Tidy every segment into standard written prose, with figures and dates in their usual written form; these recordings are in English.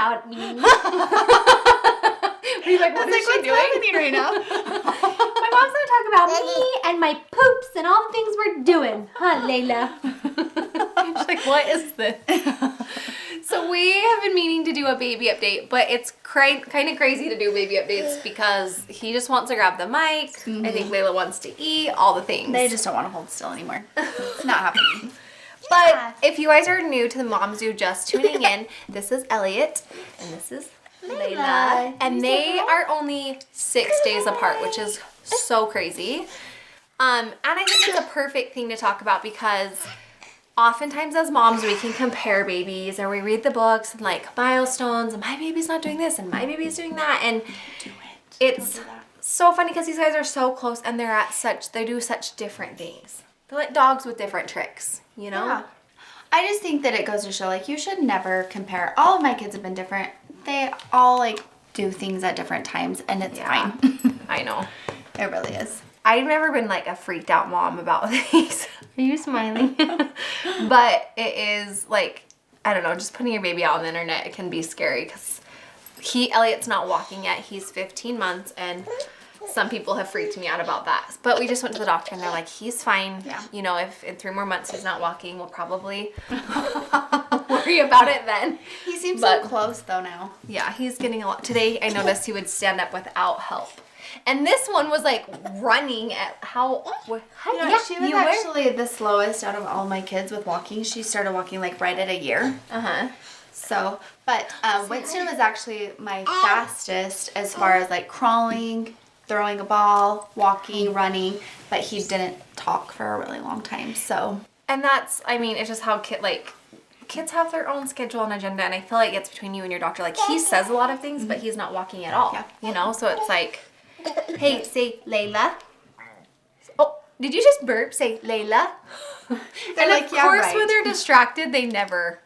about me. He's like, what is she doing? Happening right now? My mom's gonna talk about me and my poops and all the things we're doing, huh, Layla? She's like, what is this? So we have been meaning to do a baby update, but it's kind of crazy to do baby updates because he just wants to grab the mic. I think Layla wants to eat, all the things. They just don't want to hold still anymore. It's not happening. But if you guys are new to the Mom Zoo, just tuning in, this is Elliot and this is Layla. And they are only 6 days apart, which is so crazy. And I think it's a perfect thing to talk about because oftentimes as moms we can compare babies or we read the books and like milestones and my baby's not doing this and my baby's doing that, and it's so funny because these guys are so close and they do such different things. They're like dogs with different tricks, you know? Yeah. I just think that it goes to show, like, you should never compare. All of my kids have been different. They all, like, do things at different times, and it's fine. I know. It really is. I've never been like a freaked out mom about things. Are you smiling? But it is like, I don't know, just putting your baby out on the internet, it can be scary because Elliot's not walking yet. He's 15 months and some people have freaked me out about that. But we just went to the doctor and they're like, he's fine. Yeah. You know, if in 3 more months he's not walking, we'll probably worry about it then. He seems so close, though, now. Yeah, he's getting a lot. Today I noticed he would stand up without help. And this one was like running at She was actually the slowest out of all my kids with walking. She started walking like right at a year. So, but Winston was actually my fastest as far as like crawling, throwing a ball, walking, running, but he didn't talk for a really long time. So, and that's, I mean, it's just how kids have their own schedule and agenda, and I feel like it's between you and your doctor. Like, he says a lot of things, but he's not walking at all. Yeah. You know, so it's like, hey, say Layla. Oh, did you just burp? Say Layla. And like, of yeah, course, right. when they're distracted, they never,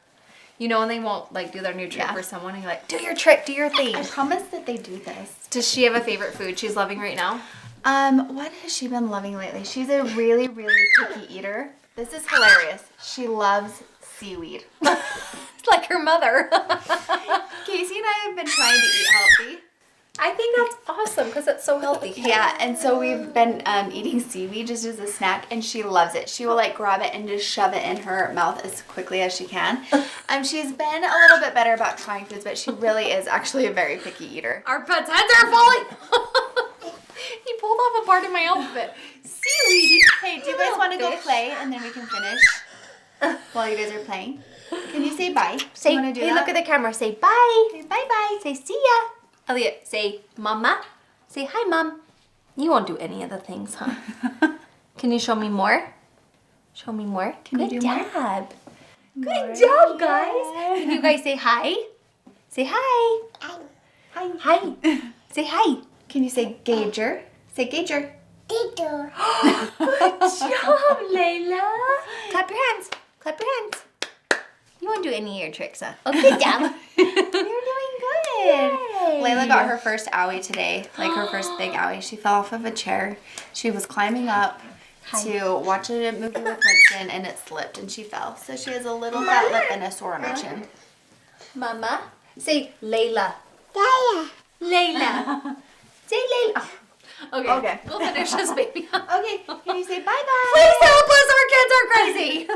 you know, and they won't like do their new trick for someone. And you're like, do your trick, do your thing. I promise that they do this. Does she have a favorite food she's loving right now? What has she been loving lately? She's a really, really picky eater. This is hilarious. She loves seaweed. Like her mother. Casey and I have been trying to eat healthy. I think that's awesome because it's so healthy. Yeah, and so we've been eating seaweed just as a snack, and she loves it. She will like grab it and just shove it in her mouth as quickly as she can. She's been a little bit better about trying foods, but she really is actually a very picky eater. Our pets' heads are falling. He pulled off a part of my outfit. Seaweed. Hey, do you guys want to go play and then we can finish while you guys are playing? Can you say bye? Say, you wanna do hey, that? look at the camera. Say bye. Say bye-bye. Say see ya. Elliot, say mama. Say hi, mom. You won't do any of the things, huh? Can you show me more? Show me more. Can Good you do more? job. Good job, guys. Can you guys say hi? Say hi. Hi. Hi. Say hi. Can you say Gager? Say Gager. Gager. Good job, Layla. Clap your hands. Clap your hands. You won't do any of your tricks, huh? Oh, good job. You're doing good. Layla got her first owie today, like her first big owie. She fell off of a chair. She was climbing up to watch a movie with Winston, and it slipped, and she fell. So she has a little fat lip and a sore on her chin. Mama. Say Layla. Layla. Layla. Say Layla. Okay. We'll finish this baby. Okay, can you say bye-bye? Please help us. Our kids are crazy.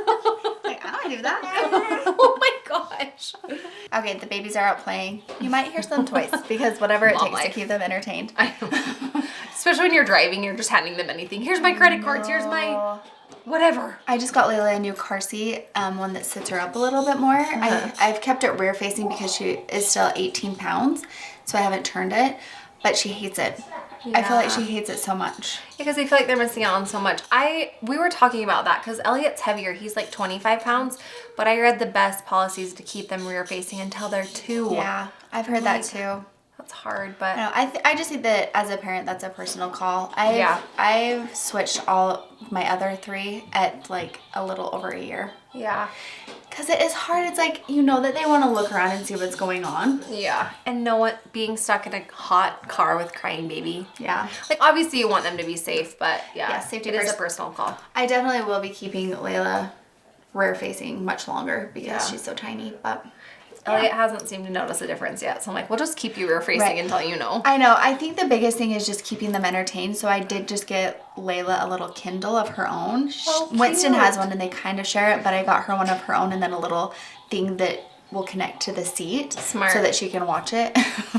Like, I don't do that. Oh my gosh. Okay, the babies are out playing. You might hear some toys because whatever it Mom takes to life. keep them entertained. I know. Especially when you're driving, you're just handing them anything. Here's my credit cards. Here's my whatever. I just got Layla a new car seat, one that sits her up a little bit more. I've kept it rear facing because she is still 18 pounds, so I haven't turned it, but she hates it. I feel like she hates it so much. Because I feel like they're missing out on so much. We were talking about that because Elliot's heavier. He's like 25 pounds, but I read the best policies to keep them rear facing until they're 2. Yeah, I've heard that too. That's hard, but I just think that as a parent, that's a personal call. I've switched all my other 3 at like a little over a year. yeah. Because it is hard. It's like, you know that they want to look around and see what's going on. Yeah. And know what, being stuck in a hot car with crying baby. Yeah. Like, obviously you want them to be safe, but Yeah, safety it is first. a personal call. I definitely will be keeping Layla rear facing much longer because Yeah. she's so tiny, but Elliot hasn't seemed to notice a difference yet. So I'm like, we'll just keep you rear-facing until you know. I know. I think the biggest thing is just keeping them entertained. So I did just get Layla a little Kindle of her own. Winston has one and they kind of share it, but I got her one of her own and then a little thing that will connect to the seat. Smart. So that she can watch it.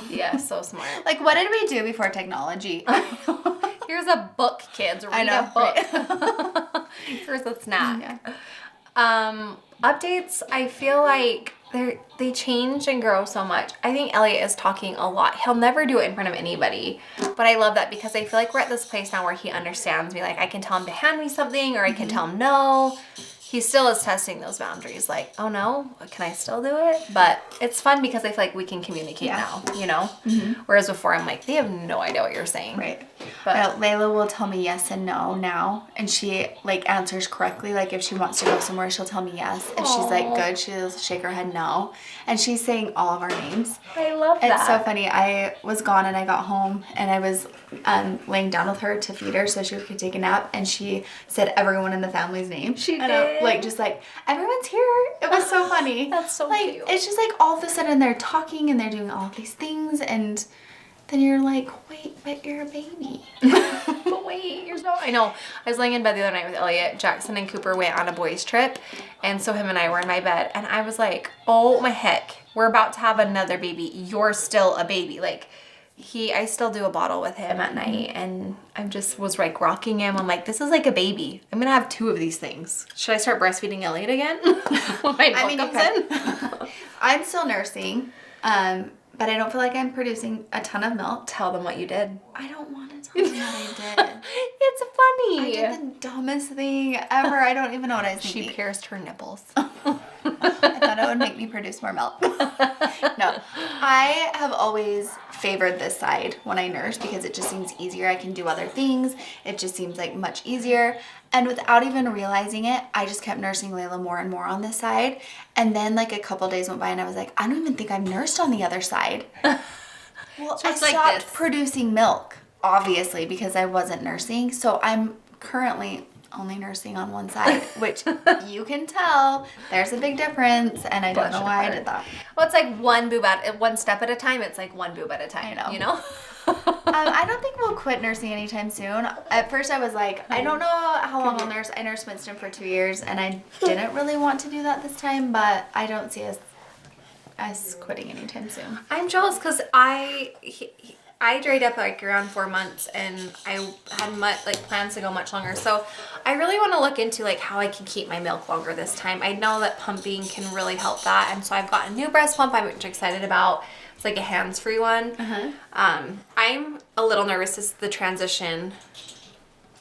Yeah, so smart. Like, what did we do before technology? Here's a book, kids. Read a book. Right? Here's a snack. Yeah. Updates, I feel like they change and grow so much. I think Elliot is talking a lot. He'll never do it in front of anybody. But I love that because I feel like we're at this place now where he understands me. Like, I can tell him to hand me something or I can tell him no. He still is testing those boundaries. Like, oh no, can I still do it? But it's fun because I feel like we can communicate now, you know? Whereas before I'm like, they have no idea what you're saying. Right. But Layla will tell me yes and no now. And she like answers correctly. Like if she wants to go somewhere, she'll tell me yes. If she's like good, she'll shake her head no. And she's saying all of our names. I love that. It's so funny. I was gone and I got home and I was laying down with her to feed her so she could take a nap. And she said everyone in the family's name. She did. Like just like, everyone's here. It was so funny. That's so like, cute. It's just like all of a sudden they're talking and they're doing all of these things and then you're like, wait, but you're a baby. But wait, you're so... I know. I was laying in bed the other night with Elliot. Jackson and Cooper went on a boys' trip. And so him and I were in my bed. And I was like, oh my heck. We're about to have another baby. You're still a baby. Like, I still do a bottle with him at night. And I just was like rocking him. I'm like, this is like a baby. I'm going to have 2 of these things. Should I start breastfeeding Elliot again? When my milk comes in? I'm still nursing. But I don't feel like I'm producing a ton of milk. Tell them what you did. I don't want to tell them what I did. It's funny. I did the dumbest thing ever. I don't even know what I was thinking. She pierced her nipples. I thought it would make me produce more milk. No. I have always favored this side when I nurse because it just seems easier. I can do other things. It just seems like much easier. And without even realizing it, I just kept nursing Layla more and more on this side. And then like a couple days went by and I was like, I don't even think I've nursed on the other side. Well, So I it's like stopped this. producing milk, obviously, because I wasn't nursing. So I'm currently only nursing on one side, which you can tell there's a big difference. And I don't know why I did that. Well, it's like one step at a time. It's like one boob at a time. I know. You know? I don't think we'll quit nursing anytime soon. At first I was like, I don't know how long I'll nurse. I nursed Winston for 2 years and I didn't really want to do that this time, but I don't see us quitting anytime soon. I'm jealous because I dried up like around 4 months and I had plans to go much longer. So I really want to look into like how I can keep my milk longer this time. I know that pumping can really help that. And so I've got a new breast pump I'm excited about. It's like a hands-free one. I'm a little nervous as the transition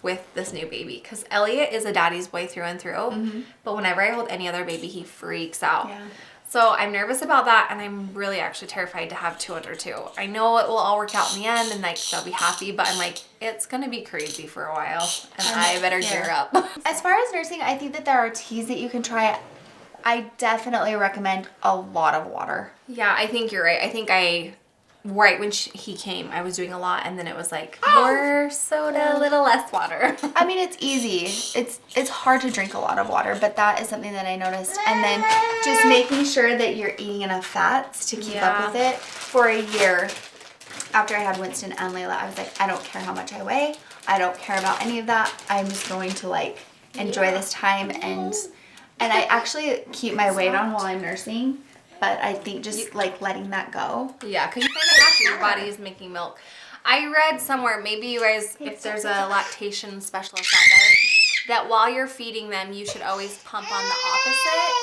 with this new baby because Elliot is a daddy's boy through and through. But whenever I hold any other baby, he freaks out. Yeah. So I'm nervous about that, and I'm really actually terrified to have 2 under 2. I know it will all work out in the end, and like they'll be happy, but I'm like, it's gonna be crazy for a while, and I better gear up. As far as nursing, I think that there are teas that you can try. I definitely recommend a lot of water. Yeah, I think you're right. I think right when he came, I was doing a lot, and then it was like more soda, a little less water. I mean, it's easy. It's hard to drink a lot of water, but that is something that I noticed. And then just making sure that you're eating enough fats to keep up with it. For a year, after I had Winston and Layla, I was like, I don't care how much I weigh. I don't care about any of that. I'm just going to like enjoy this time and I actually keep my weight on while I'm nursing. But I think just like letting that go. Yeah, because you kind of have to. Your body is making milk. I read somewhere, maybe you guys, if there's a lactation specialist out there, that while you're feeding them, you should always pump on the opposite.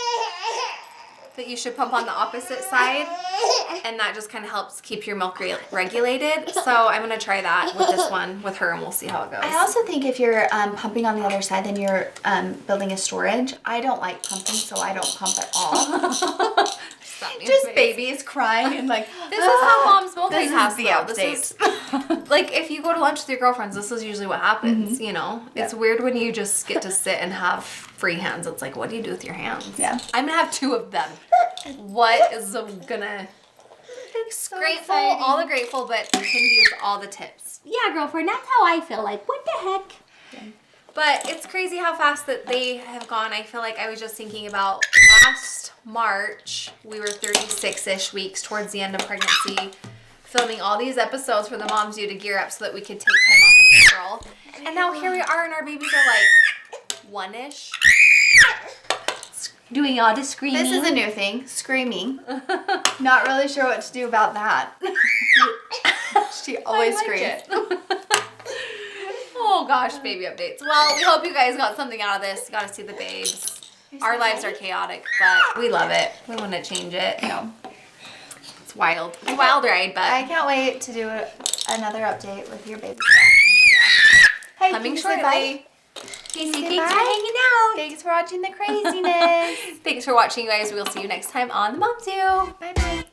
That you should pump on the opposite side, and that just kind of helps keep your milk regulated. So I'm going to try that with this one, with her, and we'll see how it goes. I also think if you're pumping on the other side, then you're building a storage. I don't like pumping, so I don't pump at all. Just babies crying and like, this is how moms multitask. This is the update. Like if you go to lunch with your girlfriends, this is usually what happens, you know? Yeah. It's weird when you just get to sit and have free hands. It's like, what do you do with your hands? Yeah. I'm going to have 2 of them. What is gonna... So grateful, exciting. all the grateful, but can use all the tips. Yeah, girlfriend, that's how I feel. Like, what the heck? But it's crazy how fast that they have gone. I feel like I was just thinking about last March, we were 36-ish weeks towards the end of pregnancy, filming all these episodes for the Moms Do to gear up so that we could take time off in April. And now here we are and our babies are like one-ish. Doing all the screaming. This is a new thing, screaming. Not really sure what to do about that. She always screams. Oh gosh, baby updates. Well, we hope you guys got something out of this. Got to see the babes. Our lives are chaotic, but we love it. We want to change it. No. It's wild. It's a wild ride, but I can't wait to do another update with your baby. Hey, coming can you say shortly. bye? Casey, Say thanks bye. for hanging out. Thanks for watching the craziness. Thanks for watching, you guys. We'll see you next time on the Moms Do. Bye bye.